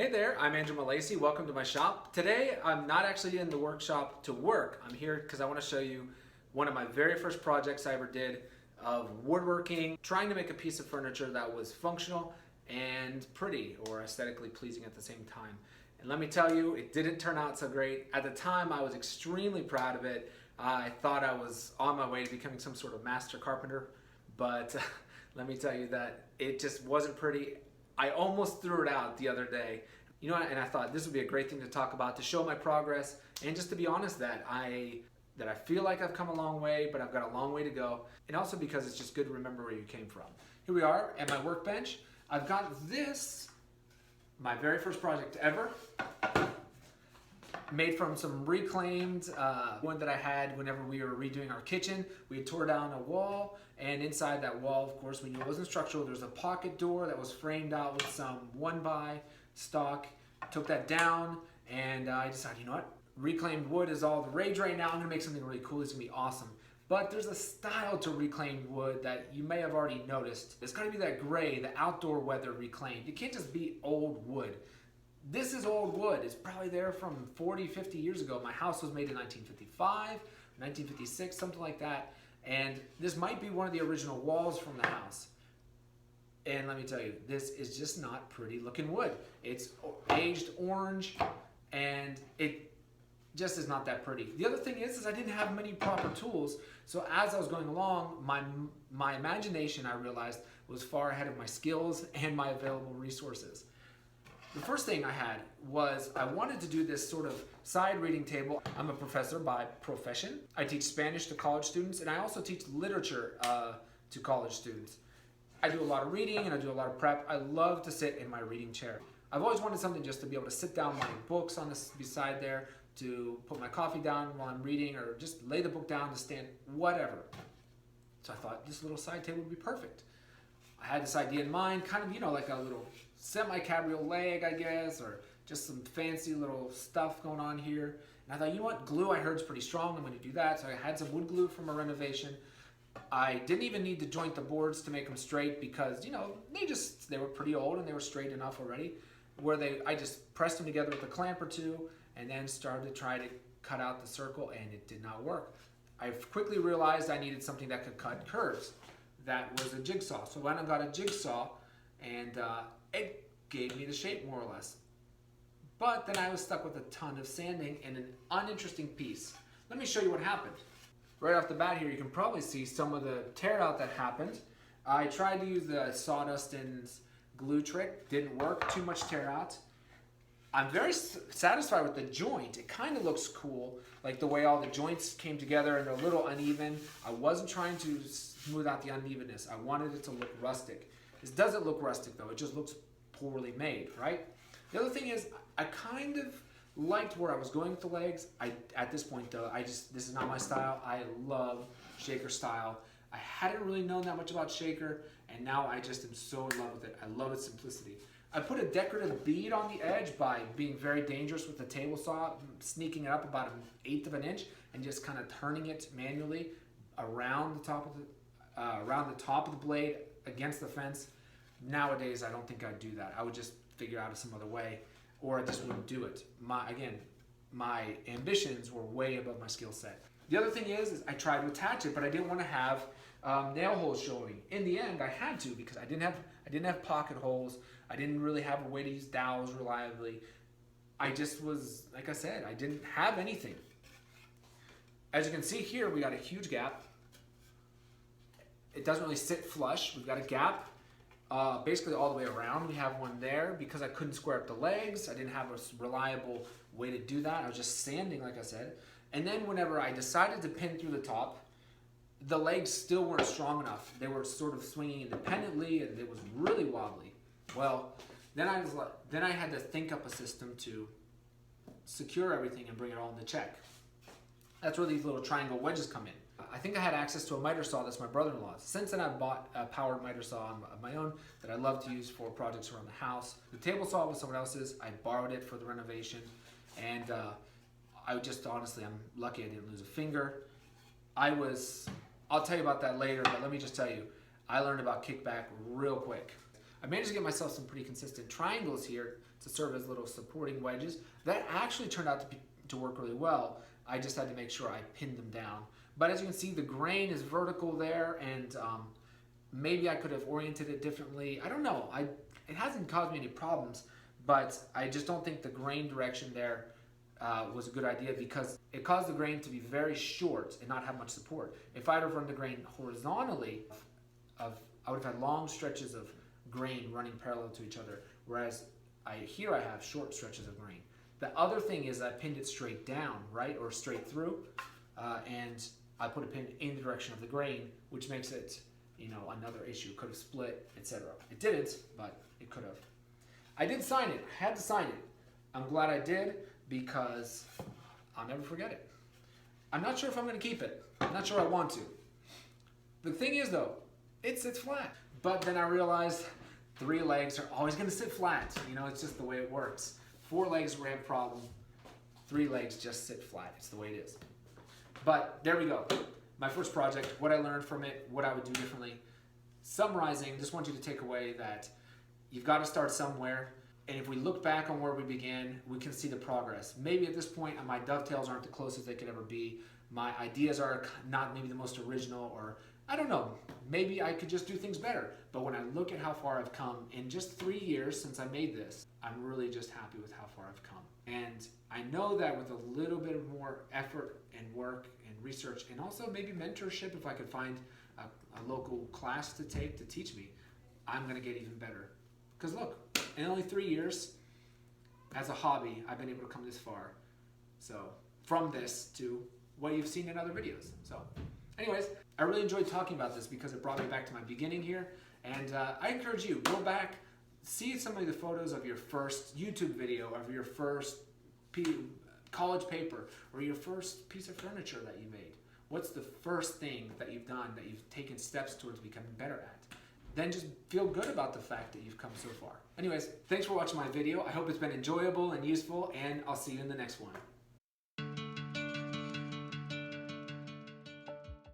Hey there, I'm Andrew Malacy. Welcome to my shop. Today, I'm not actually in the workshop to work. I'm here because I want to show you one of my very first projects I ever did of woodworking, trying to make a piece of furniture that was functional and pretty or aesthetically pleasing at the same time. And let me tell you, it didn't turn out so great. At the time, I was extremely proud of it. I thought I was on my way to becoming some sort of master carpenter, but let me tell you that it just wasn't pretty. I almost threw it out the other day. You know, and I thought this would be a great thing to talk about, to show my progress, and just to be honest that I feel like I've come a long way, but I've got a long way to go. And also because it's just good to remember where you came from. Here we are at my workbench. I've got this, my very first project ever, made from some reclaimed wood that I had whenever we were redoing our kitchen. We had tore down a wall, and inside that wall, of course, we knew it wasn't structural. There's a pocket door that was framed out with some 1x stock. Took that down, and I decided, you know what? Reclaimed wood is all the rage right now. I'm gonna make something really cool. It's gonna be awesome. But there's a style to reclaimed wood that you may have already noticed. It's gotta be that gray, the outdoor weather reclaimed. You can't just be old wood. This is old wood. It's probably there from 40, 50 years ago. My house was made in 1955, 1956, something like that. And this might be one of the original walls from the house. And let me tell you, this is just not pretty looking wood. It's aged orange, and it just is not that pretty. The other thing is I didn't have many proper tools. So as I was going along, my imagination, I realized, was far ahead of my skills and my available resources. The first thing I had was I wanted to do this sort of side reading table. I'm a professor by profession. I teach Spanish to college students, and I also teach literature to college students. I do a lot of reading and I do a lot of prep. I love to sit in my reading chair. I've always wanted something just to be able to sit down my books on this beside there, to put my coffee down while I'm reading, or just lay the book down to stand, whatever. So I thought this little side table would be perfect. I had this idea in mind, kind of, you know, like a little semi-cabriolet, I guess, or just some fancy little stuff going on here. And I thought, you know what, glue I heard is pretty strong. I'm going to do that. So I had some wood glue from a renovation. I didn't even need to joint the boards to make them straight because, you know, they were pretty old and they were straight enough already. I just pressed them together with a clamp or two and then started to try to cut out the circle, and it did not work. I quickly realized I needed something that could cut curves. That was a jigsaw. So I went and got a jigsaw, and it gave me the shape more or less. But then I was stuck with a ton of sanding and an uninteresting piece. Let me show you what happened. Right off the bat here, you can probably see some of the tear out that happened. I tried to use the sawdust and glue trick. Didn't work. Too much tear out. I'm very satisfied with the joint. It kind of looks cool, like the way all the joints came together and they're a little uneven. I wasn't trying to smooth out the unevenness. I wanted it to look rustic. This doesn't look rustic though. It just looks poorly made, right? The other thing is I kind of liked where I was going with the legs. At this point though, this is not my style. I love shaker style. I hadn't really known that much about shaker, and now I just am so in love with it. I love its simplicity. I put a decorative bead on the edge by being very dangerous with the table saw, sneaking it up about 1/8 of an inch and just kind of turning it manually around the top of the blade against the fence. Nowadays, I don't think I'd do that. I would just figure out some other way, or I just wouldn't do it. My ambitions were way above my skill set. The other thing is I tried to attach it, but I didn't want to have nail holes showing. In the end, I had to because I didn't have pocket holes. I didn't really have a way to use dowels reliably. I just was, like I said, I didn't have anything. As you can see here, we got a huge gap. It doesn't really sit flush. We've got a gap basically all the way around. We have one there because I couldn't square up the legs. I didn't have a reliable way to do that. I was just sanding, like I said. And then whenever I decided to pin through the top, the legs still weren't strong enough. They were sort of swinging independently, and it was really wobbly. Well, then I had to think up a system to secure everything and bring it all into check. That's where these little triangle wedges come in. I think I had access to a miter saw that's my brother-in-law's. Since then, I've bought a powered miter saw of my own that I love to use for projects around the house. The table saw was someone else's. I borrowed it for the renovation, and honestly, I'm lucky I didn't lose a finger. I'll tell you about that later, but let me just tell you, I learned about kickback real quick. I managed to get myself some pretty consistent triangles here to serve as little supporting wedges. That actually turned out to work really well. I just had to make sure I pinned them down. But as you can see, the grain is vertical there, and maybe I could have oriented it differently. I don't know. It hasn't caused me any problems, but I just don't think the grain direction there was a good idea, because it caused the grain to be very short and not have much support. If I'd have run the grain horizontally, I would have had long stretches of grain running parallel to each other, whereas here I have short stretches of grain. The other thing is I pinned it straight down, right, or straight through, and I put a pin in the direction of the grain, which makes it, another issue. Could have split, etc. It didn't, but it could have. I did sign it. I had to sign it. I'm glad I did, because I'll never forget it. I'm not sure if I'm going to keep it. I'm not sure I want to. The thing is, though, it sits flat. But then I realized 3 legs are always going to sit flat. It's just the way it works. 4 legs we have a problem. 3 legs just sit flat. It's the way it is. But there we go. My first project, what I learned from it, what I would do differently. Summarizing, just want you to take away that you've got to start somewhere. And if we look back on where we began, we can see the progress. Maybe at this point, my dovetails aren't the closest they could ever be. My ideas are not maybe the most original, or I don't know, maybe I could just do things better. But when I look at how far I've come in just 3 years since I made this, I'm really just happy with how far I've come. And I know that with a little bit of more effort and work and research, and also maybe mentorship, if I could find a local class to take to teach me, I'm going to get even better. Because look, in only 3 years, as a hobby, I've been able to come this far. So from this to what you've seen in other videos. So anyways, I really enjoyed talking about this because it brought me back to my beginning here. And I encourage you, go back, see some of the photos of your first YouTube video, of your first college paper, or your first piece of furniture that you made. What's the first thing that you've done that you've taken steps towards becoming better at? Then just feel good about the fact that you've come so far. Anyways, thanks for watching my video. I hope it's been enjoyable and useful, and I'll see you in the next one.